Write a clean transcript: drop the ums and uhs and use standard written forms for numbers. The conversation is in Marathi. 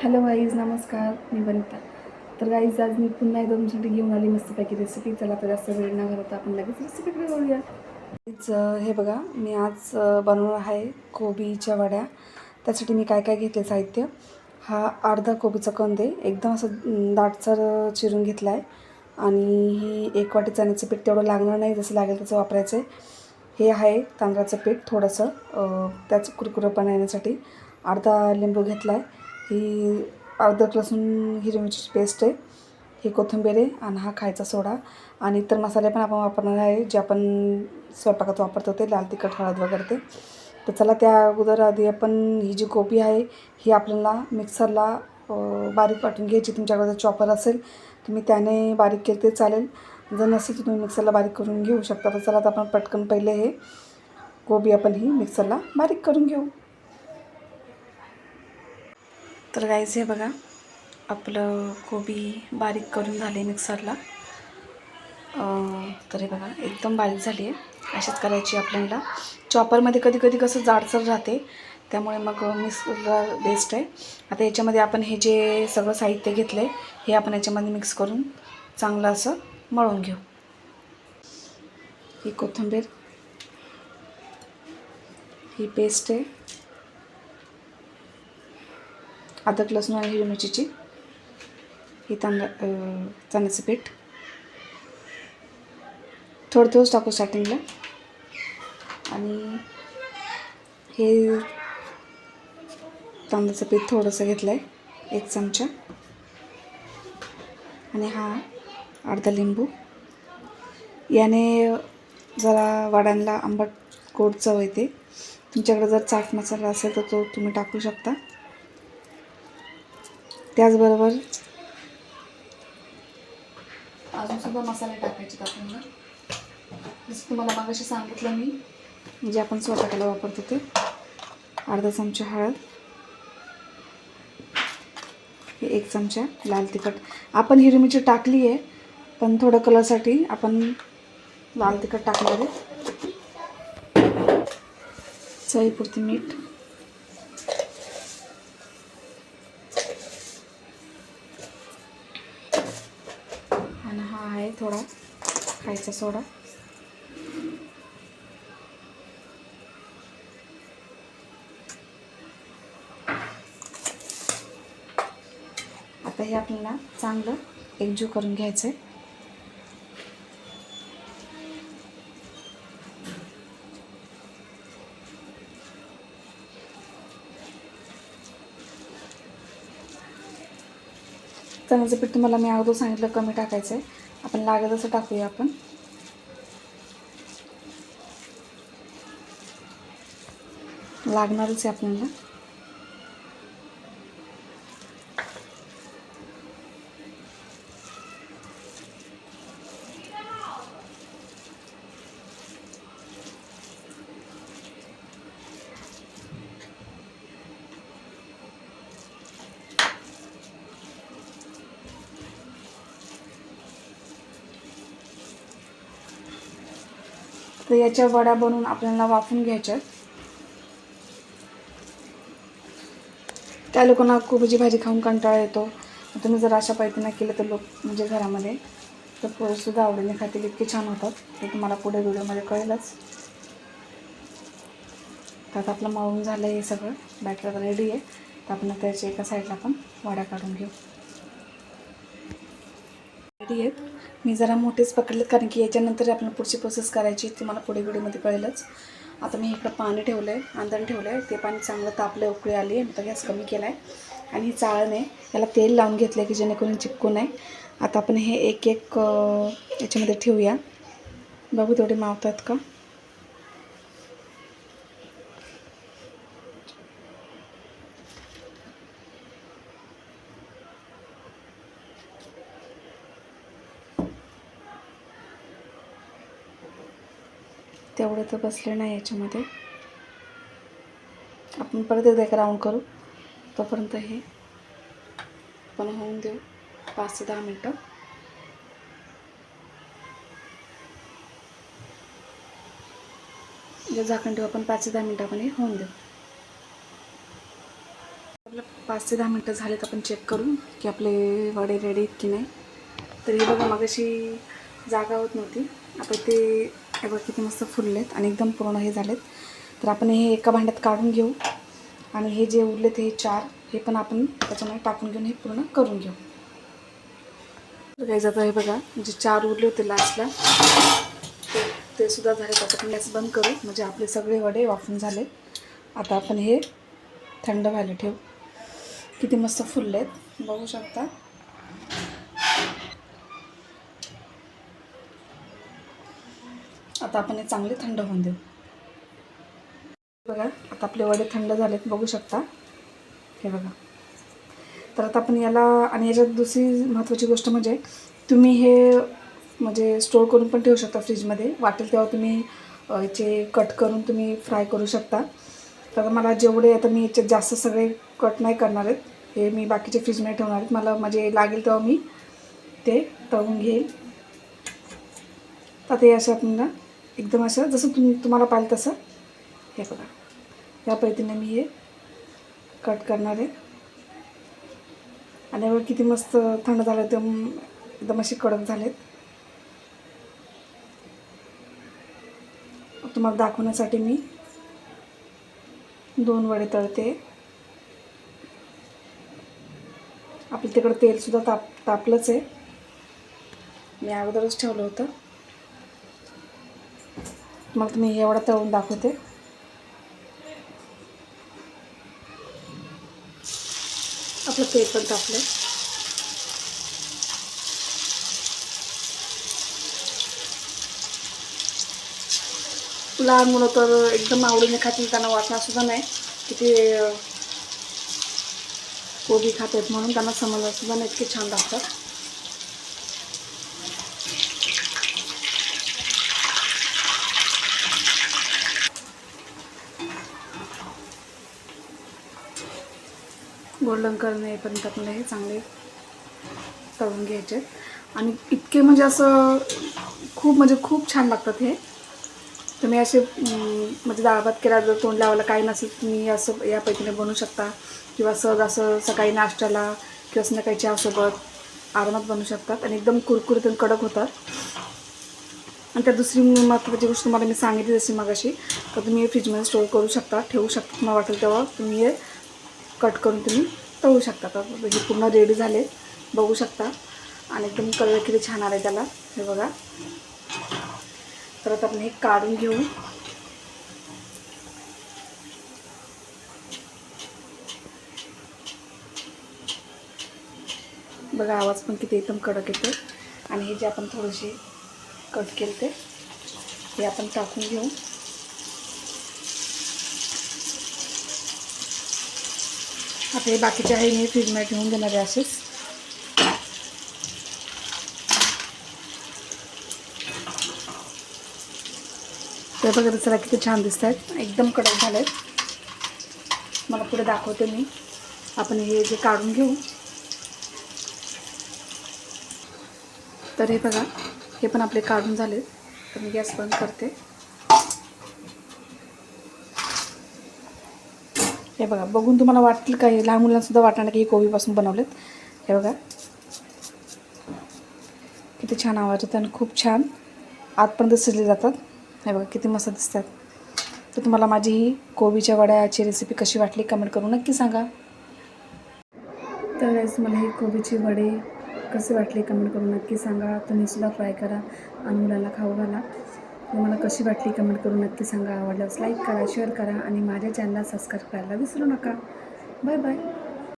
हॅलो गाईज, नमस्कार. मी वनिता. तर गाईज, आज मी पुन्हा एकदा तुमच्यासाठी घेऊन आली मस्तपैकी रेसिपी. चला तर जास्त वेळ न घालवता आपण लगेच रेसिपीकडे वळूया. हे बघा, मी आज बनवणार आहे कोबीच्या वड्या. त्यासाठी मी काय काय घेतले साहित्य. हा अर्धा कोबीचा कंद आहे, एकदम असं दाटसर चिरून घेतला आहे. आणि ही 1 वाटी चण्याचं पीठ, तेवढं लागणार नाही, जसं लागेल तसं वापरायचं आहे. हे आहे तांदळाचं पीठ थोडंसं त्याचं कुरकुरंपणा येण्यासाठी. अर्धा लिंबू घेतला आहे. ही अद्रक लसूण हिरवी मिरचीची पेस्ट आहे. ही कोथिंबीर आहे आणि हा खायचा सोडा. आणि इतर मसाले पण आपण वापरणार आहे, जे आपण स्वयंपाकात वापरतो ते लाल तिखट, हळद वगैरे ते. तर चला, त्या अगोदर आधी आपण ही जी कोबी आहे ही आपल्याला मिक्सरला बारीक वाटून घ्यायची. तुमच्याकडे जर चॉपर असेल तुम्ही त्याने बारीक केले ते चालेल, जर नसेल तर तुम्ही मिक्सरला बारीक करून घेऊ शकता. तर चला, आता आपण पटकन पहिले हे कोबी आपण ही मिक्सरला बारीक करून घेऊ. तर गाईज, हे बघा, आपलं कोबी बारीक करून झाले मिक्सरला. तर हे बघा, एकदम बारीक झाली आहे. अशीच करायची आपल्याला. चॉपरमध्ये कधी कधी कसं जाडसर राहते, त्यामुळे मग मिक्सरला बेस्ट आहे. आता याच्यामध्ये आपण हे जे सगळं साहित्य घेतलं आहे हे आपण याच्यामध्ये मिक्स करून चांगलं असं मळून घेऊ. ही कोथिंबीर, ही पेस्ट आहे अद्रक लसूण आणि हिरवी मिरचीची. ही चण्याचं पीठ थोडं थोडंच टाकू स्टार्टिंगला. आणि हे तांदळाचं पीठ थोडंसं घेतलं आहे, 1 चमचा. आणि हा अर्धा लिंबू. याने जरा वड्यांना आंबट गोड चव येते. तुमच्याकडे जर चाट मसाला असेल तर तो तुम्ही टाकू शकता. त्याचबरोबर अजूनसुद्धा मसाले टाकायचे आपल्याला. जसं तुम्हाला मागाशी सांगितलं मी, जे आपण स्वयंपाकाला वापरतो ते. अर्धा चमचा हळद, 1 चमचा लाल तिखट. आपण हिरवी मिरची टाकली आहे, पण थोडं कलरसाठी आपण लाल तिखट टाकणार आहे. चवीपुरती मीठ. आणि हा आहे थोडा खायचा सोडा. आता हे आपल्याला चांगलं एकजीव करून घ्यायचं आहे. चण्याचं पीठ तुम्हाला मी अगोदर सांगितलं कमी टाकायचं आहे. आपण लागेल तसं टाकूया. आपण लागणारच आहे आपल्याला. तर याच्या वड्या बनवून आपल्याला वाफवून घ्यायच्या. त्या लोकांना कोबीची भाजी खाऊन कंटाळा येतो. तुम्ही जर अशा पद्धतीने केलं तर लोक म्हणजे घरामध्ये तर पोरंसुद्धा आवडीने खातील, इतके छान होतात. ते तुम्हाला पुढे व्हिडिओमध्ये कळेलच. तर आता आपलं मळून झालं आहे, हे सगळं बॅटर रेडी आहे. तर आपण त्याच्या एका साईडला आपण वड्या काढून घेऊ. रेडी आहेत. मी जरा मोठेच पकडलेत, कारण की याच्यानंतर आपल्याला पुढची प्रोसेस करायची, ती मला पुढे व्हिडिओमध्ये कळेलच. आता मी इकडं पाणी ठेवलं आहे, आंधण ठेवलं आहे. ते पाणी चांगलं तापलं, उकळी आली आहे. आता गॅस कमी केला आहे. आणि ही चाळण आहे, याला तेल लावून घेतलं आहे की जेणेकरून चिपकू नये. आता आपण हे एक एक याच्यामध्ये ठेवूया. बघू तेवढे मावतात का. तेवढे तर बसले नाही याच्यामध्ये. आपण परत एकदा एक राऊंड करू. तोपर्यंत हे आपण होऊन देऊ 5 ते 10 मिनटं. जे झाकण ठेवू आपण 5 ते 10 मिनटं आपण हे होऊन देऊ. 5 ते 10 मिनटं झालेत. आपण चेक करू की आपले वडे रेडी आहेत की नाही. तर हे बघा, मगाशी जागा होत नव्हती, आता ते हे बघा किती मस्त फुललेत आणि एकदम पूर्ण हे झालेत. तर आपण हे एका भांड्यात काढून घेऊ आणि हे जे उरलेत हे 4 हे पण आपण त्याच्यामध्ये टाकून घेऊन हे पूर्ण करून घेऊ. तर काही जातं हे बघा, जे 4 उरले होते लास्टला ते सुद्धा झाले. आता आपण गॅस बंद करू, म्हणजे आपले सगळे वडे वाफून झाले. आता आपण हे थंड व्हायला ठेवू. किती मस्त फुललेत बघू शकता. आता आपण हे चांगले थंड होऊन देऊ. बघा, आता आपले वडे थंड झालेत बघू शकता. हे बघा. तर आता आपण याला, आणि याच्यात दुसरी महत्त्वाची गोष्ट म्हणजे तुम्ही हे म्हणजे स्टोअर करून पण ठेवू शकता फ्रीजमध्ये. वाटेल तेव्हा तुम्ही याचे कट करून तुम्ही फ्राय करू शकता. तर मला जेवढे, आता मी याच्यात जास्त सगळे कट नाही करणार आहेत, हे मी बाकीचे फ्रीजमध्ये ठेवणार आहेत. मला म्हणजे लागेल तेव्हा मी ते तळून घेईल. तर ते असं आपल्याला एकदम असं जसं तुम्हाला पाहिजे तसं हे बघा, या पद्धतीने मी हे कट करणार आहे. आणि यावर किती मस्त थंड झालं, एकदम असे कडक झालेत. तुम्हाला दाखवण्यासाठी मी 2 वडे तळते. आपल्या तिकडं तेलसुद्धा तापलंच आहे, मी अगोदरच ठेवलं होतं. मग मी एवढा तळून दाखवते. आपलं तेल पण तापलं. लहान मुलं तर एकदम आवडीने खातील, त्यांना वाटणारसुद्धा नाही की ते कोबी खातात, म्हणून त्यांना समजणारसुद्धा नाही इतके छान लागतात. गोल्डन कलर येईपर्यंत आपल्याला हे चांगले तळून घ्यायचे. आणि इतके म्हणजे असं खूप छान लागतात हे. तुम्ही असे म्हणजे डाळ भात केला, जर तोंड लावायला काही नसेल, तुम्ही असं या पद्धतीने बनवू शकता. किंवा सहज असं सकाळी नाश्त्याला किंवा संध्याकाळी चहासोबत आरामात बनवू शकतात. आणि एकदम कुरकुरीत आणि कडक होतात. आणि त्या दुसरी महत्त्वाची गोष्ट तुम्हाला मी सांगितली जशी मगाशी, तर तुम्ही हे फ्रीजमध्ये स्टोअर करू शकता, ठेवू शकता. तुम्हाला वाटेल तेव्हा तुम्ही हे कट करून तुम्ही तळू शकता. तर हे पूर्ण रेडी झाले बघू शकता. आणि एकदम कलर किती छान आले त्याला, हे बघा. तर आता आपण हे काढून घेऊ. बघा, आवाज पण किती एकदम कडक येतो. आणि हे जे आपण थोडेसे कट केले ते आपण टाकून घेऊ. आता हे बाकीचे आहे मी फ्रीजमध्ये ठेवून देणार आहे असेच. ते बघा चला किती छान दिसत आहेत, एकदम कडक झाले आहेत. मला पुढे दाखवते मी. आपण हे जे काढून घेऊ. तर हे बघा, हे पण आपले काढून झाले. तर मी गॅस बंद करते. हे बघा, बघून तुम्हाला वाटतील का, लहान मुलांसुद्धा वाटणार की हे कोबीपासून बनवलेत. हे बघा किती छान आवाज होता आणि खूप छान आतपर्यंत शिजले जातात. हे बघा किती मस्त दिसतात. तर तुम्हाला माझी ही कोबीच्या वड्याची रेसिपी कशी वाटली कमेंट करून नक्की सांगा. तर गाईस, मला ही कोबीची वडे कसे वाटले कमेंट करून नक्की सांगा. तुम्हीसुद्धा ट्राय करा आणि मुलांना खाऊ घाला. तुम्हाला कशी वाटली कमेंट करून नक्की सांगा. आवडल्यास लाईक करा, शेअर करा आणि माझ्या चॅनलला सबस्क्राईब करायला विसरू नका. Bye bye.